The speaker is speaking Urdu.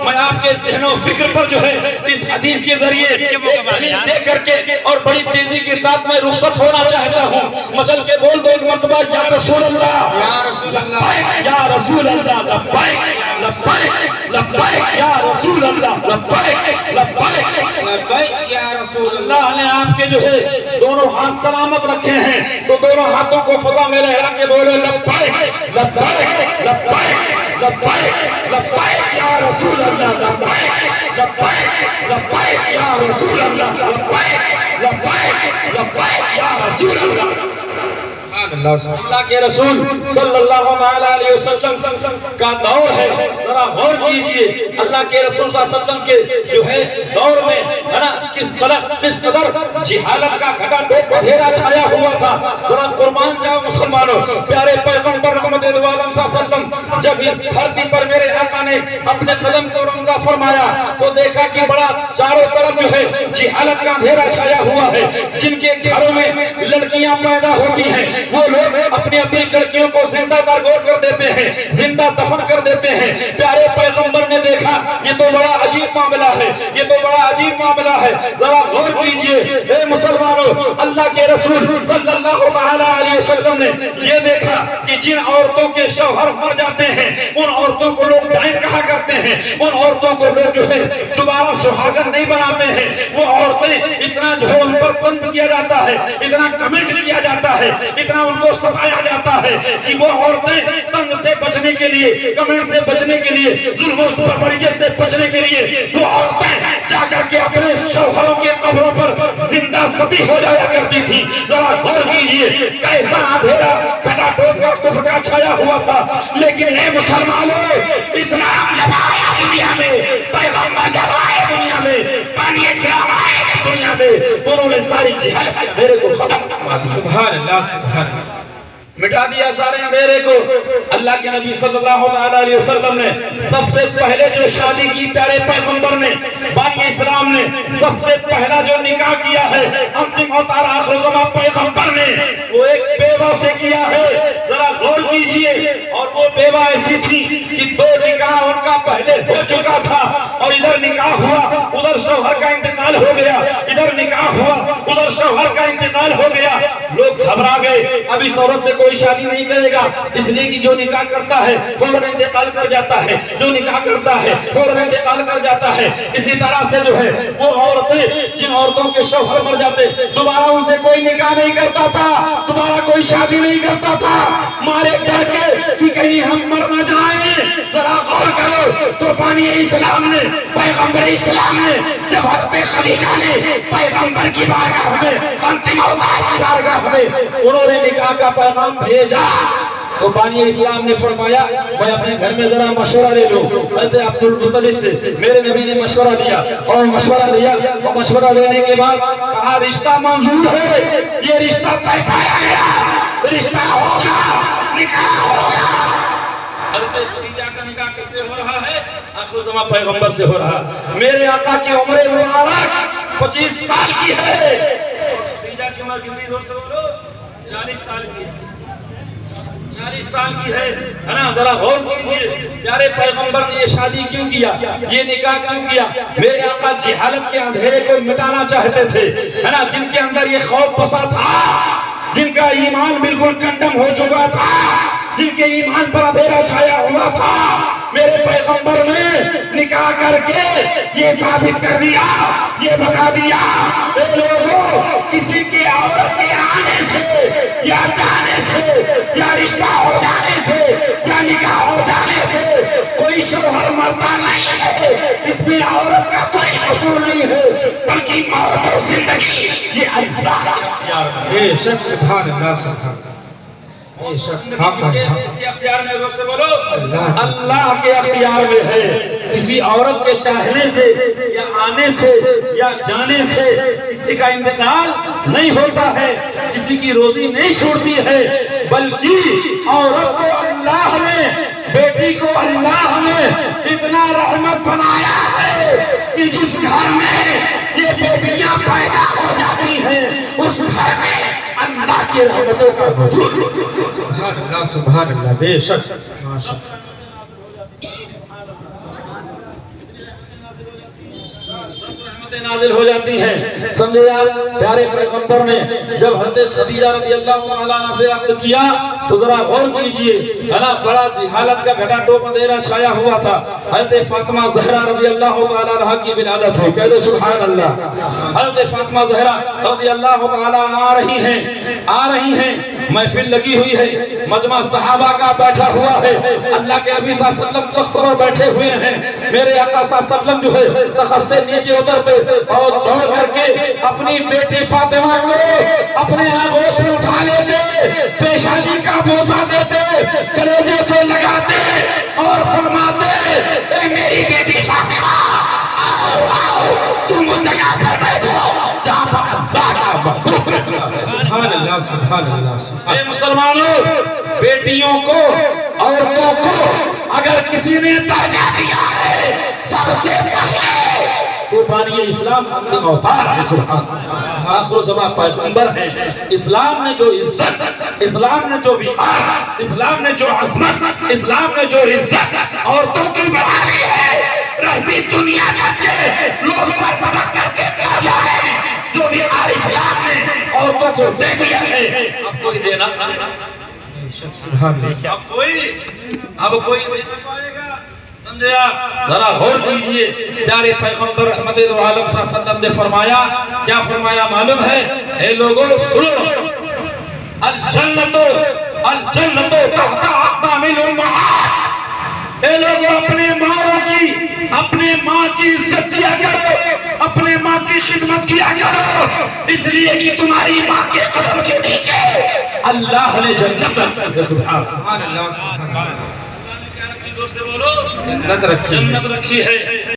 میں آپ کے ذہن و فکر پر جو ہے اس حدیث کے ذریعے ایک دلیل دے کر کے اور بڑی تیزی کے ساتھ میں رخصت ہونا چاہتا ہوں. مچل کے بول دو ایک مرتبہ یا رسول اللہ، یا رسول اللہ، یا رسول اللہ، لبیک لبیک لبیک یا رسول اللہ، لبیک لبیک لبیک یا رسول اللہ. اللہ نے آپ کے جو ہے دونوں ہاتھ سلامت رکھے ہیں تو دونوں ہاتھوں کو فضا میں لہرا کے بولے لبیک لبیک لبیک لبیک لبیک یا رسول اللہ، لبیک لبیک لبیک یا رسول اللہ، لبیک لبیک لبیک یا رسول اللہ. اللہ کے رسول صلی اللہ علیہ وسلم کا دور ہے، ذرا غور کیجئے. اللہ کے رسول صلی اللہ علیہ وسلم کے جو ہے دور میں کس قدر جہالت کا گھٹا ٹوپ اندھیرا چھایا ہوا تھا. ذرا قربان جاؤ مسلمانوں، پیارے پیغمبر رحمت دو عالم صلی اللہ علیہ وسلم جب اس دھرتی پر میرے آقا نے اپنے قدم کو رمضا فرمایا تو دیکھا کہ بڑا چاروں طرف جو ہے جہالت کا اندھیرا چھایا ہوا ہے. جن کے گھروں میں لڑکیاں پیدا ہوتی ہیں وہ لوگ اپنی اپنی لڑکیوں کو زندہ درگور کر دیتے ہیں، زندہ دفن کر دیتے ہیں. پیارے پیغمبر نے دیکھا یہ تو بڑا عجیب معاملہ ہے، یہ تو بڑا عجیب معاملہ ہے. ذرا غور کیجئے اے مسلمانوں، اللہ کے رسول صلی اللہ علیہ وسلم نے یہ دیکھا کہ جن عورتوں کے شوہر مر جاتے ہیں ان عورتوں کو لوگ ڈائن کہا کرتے ہیں، ان عورتوں کو لوگ جو ہے دوبارہ سہاگن نہیں بناتے ہیں. وہ عورتیں اتنا جو ہے ان پر بند کیا جاتا ہے، اتنا کمنٹ کیا جاتا ہے، اتنا ان کو ستایا جاتا ہے کہ وہ عورتیں تنگ سے بچنے کے لیے، کمنٹ سے بچنے کے لیے، ظلم و بربریت سے بچنے کے لیے وہ عورتیں جا کر کے اپنے شوہروں کے قبروں پر زندہ ستی ہو جایا کرتی تھی. ذرا غور کیجئے کیسا اندھیرا گھٹا ٹوپ کا کفر کا چھایا ہوا تھا. لیکن اے مسلمانوں، اسلام جب آیا دنیا میں، پیغمبر جب آئے دنیا میں، بانی اسلام آئے دنیا میں، انہوں نے ساری جہالت کے اندھیرے کو ختم کر دیا. سبحان اللہ، سبحان اللہ. مٹا دیا سارے اندھیرے کو. اللہ کے نبی صلی اللہ علیہ وسلم نے سب سے پہلے جو شادی کی، پیارے پیغمبر نے، بانی اسلام نے سب سے پہلا جو نکاح کیا ہے انتم اوتار آخر زمان پیغمبر نے، وہ ایک بیوہ سے کیا ہے. ذرا غور کیجئے. اور وہ بیوہ ایسی تھی کہ دو نکاح ان کا پہلے ہو چکا تھا اور ادھر نکاح ہوا ادھر شوہر کا انتقال ہو گیا، ادھر نکاح ہوا ادھر شوہر کا انتقال ہو گیا. لوگ گھبرا گئے، اب اس عورت سے کوئی شادی نہیں کرے گا، اس لیے کہ جو نکاح کرتا ہے فوراً انتقال کر جاتا ہے، جو نکاح کرتا ہے فوراً انتقال کر جاتا ہے. اسی طرح سے جو ہے وہ عورتیں، جن عورتوں کے شوہر مر جاتے دوبارہ ان سے کوئی نکاح نہیں کرتا تھا، دوبارہ کوئی شادی نہیں کرتا تھا، مارے ڈر کے کہ کہیں ہم مر نہ جائیں. ذرا غور کرو تو بانی اسلام نے، پیغمبر اسلام نے جب حضرت خدیجہ نے پیغمبر کی بارگاہ میں، انتم اوتار کی بارگاہ میں انہوں نے نکاح کا پیغام بھیجا تو بانی اسلام نے فرمایا میں اپنے گھر میں ذرا مشورہ لے لوں. حضرت عبد المطلب سے میرے نبی نے مشورہ لیا اور مشورہ لیا اور مشورہ لینے کے بعد کہا رشتہ منظور ہے، یہ رشتہ طے پایا گیا، رشتہ ہوگا، نکاح ہوگا. حضرت خدیجہ کا نکاح کس سے ہو رہا ہے؟ آخر زمان پیغمبر سے ہو رہا. میرے آقا کی عمر مبارک 25 سال کی ہے اور خدیجہ کی عمر کتنی؟ زور سے بولو. 40 سال کی ہے، 40 سال کی ہے نا. ذرا غور کیجئے پیارے پیغمبر نے یہ شادی کیوں کیا، یہ نکاح کیوں کیا؟ میرے آقا جہالت کے اندھیرے کو مٹانا چاہتے تھے ہے نا. جن کے اندر یہ خوف بسا تھا، جن کا ایمان بالکل کنڈم ہو چکا تھا، جن کے ایمان پر اندھیرا چھایا ہوا تھا، میرے پیغمبر نے نکاح کر کے یہ ثابت کر دیا، یہ بتا دیا اے لوگوں، کسی کے عورت کے آنے سے یا جانے سے یا رشتہ ہو جانے سے یا نکاح ہو جانے سے کوئی شوہر مرتا نہیں ہے. اس میں عورت کا کوئی قصور نہیں ہے، بلکہ موت اور زندگی یہ اللہ کا اختیار ہے. بے شک، سبحان اللہ، سبحان اللہ. اس کے اختیار میں، روز سے بولو اللہ کے اختیار میں ہے. کسی عورت کے چاہنے سے یا آنے سے یا جانے سے کسی کا انتقال نہیں ہوتا ہے، کسی کی روزی نہیں چھوٹتی ہے، بلکہ عورت کو اللہ نے، بیٹی کو اللہ نے اتنا رحمت بنایا ہے کہ جس گھر میں یہ بیٹیاں پیدا ہو جاتی ہیں اس گھر میں اللہ کی رحمتوں کا نزول. سبحان اللہ، سبحان اللہ. بے شک، رحمتیں نازل ہو جاتی ہیں. سمجھے یار پیارے پیغمبر نے جب حضرت خدیجہ رضی اللہ تعالیٰ عنہ سے عقد کیا تو ذرا غور کیجئے ہے نا, بڑا جہالت کا گھٹا ٹوپ اندھیرا چھایا ہوا تھا. حضرت فاطمہ زہرا رضی اللہ تعالیٰ عنہ کی ولادت ہو, کہہ دو سبحان اللہ. حضرت فاطمہ زہرا رضی اللہ تعالیٰ عنہ آ رہی ہیں, محفل لگی ہوئی ہے, مجمع صحابہ کا بیٹھا ہوا ہے, اللہ کے نبی صلی اللہ علیہ وسلم تخت پر بیٹھے ہوئے ہیں. میرے آقا صلی اللہ علیہ وسلم جو ہے تخت سے نیچے اترتے اور دوڑ کر کے اپنی بیٹی فاطمہ کو اپنے آغوش میں اٹھا لیتے, پیشانی کا بوسہ دیتے, کلیجے سے لگاتے اور فرماتے, اے میری بیٹی فاطمہ آؤ آؤ تم اس جگہ پر بیٹھو جہاں پر اللہ کا محبوب رہتا ہے. سبحان اللہ سبحان اللہ. اے مسلمانوں, بیٹیوں کو عورتوں کو اگر کسی نے درجہ دیا ہے سب سے پہلے تو بانی اسلام انتم اوتار ہے. سبحان اللہ, آخر زمان پیغمبر ہیں. اسلام نے جو عزت, اسلام نے جو وقار, اسلام نے جو عظمت, اسلام نے جو عزت عورتوں کی بڑھائی ہے, رہتی دنیا تک کے لوگ پر پڑک کر کے پیاسا ہے. جو وقار اسلام نے عورتوں کو دے دیا ہے اب کوئی دینا, سبحان اللہ. اب کوئی دینا پائے گا. سمجھے آپ, ذرا غور کیجئے. پیارے پیغمبر رحمت دو عالم صلی اللہ علیہ وسلم نے فرمایا, کیا فرمایا معلوم ہے؟ اے لوگوں سنو, الجنت تحت اقدام الامہات. اے لوگوں اپنے ماں کی عزت کیا کرو, اپنے ماں کی خدمت کیا کرو, اس لیے کہ تمہاری ماں کے قدم کے نیچے اللہ نے جنت رکھی ہے. سبحان سبحان اللہ سبحان اللہ. اللہ نے کیا رکھی, دوست سے بولو, جنت رکھی ہے. جنت رکھی ہے.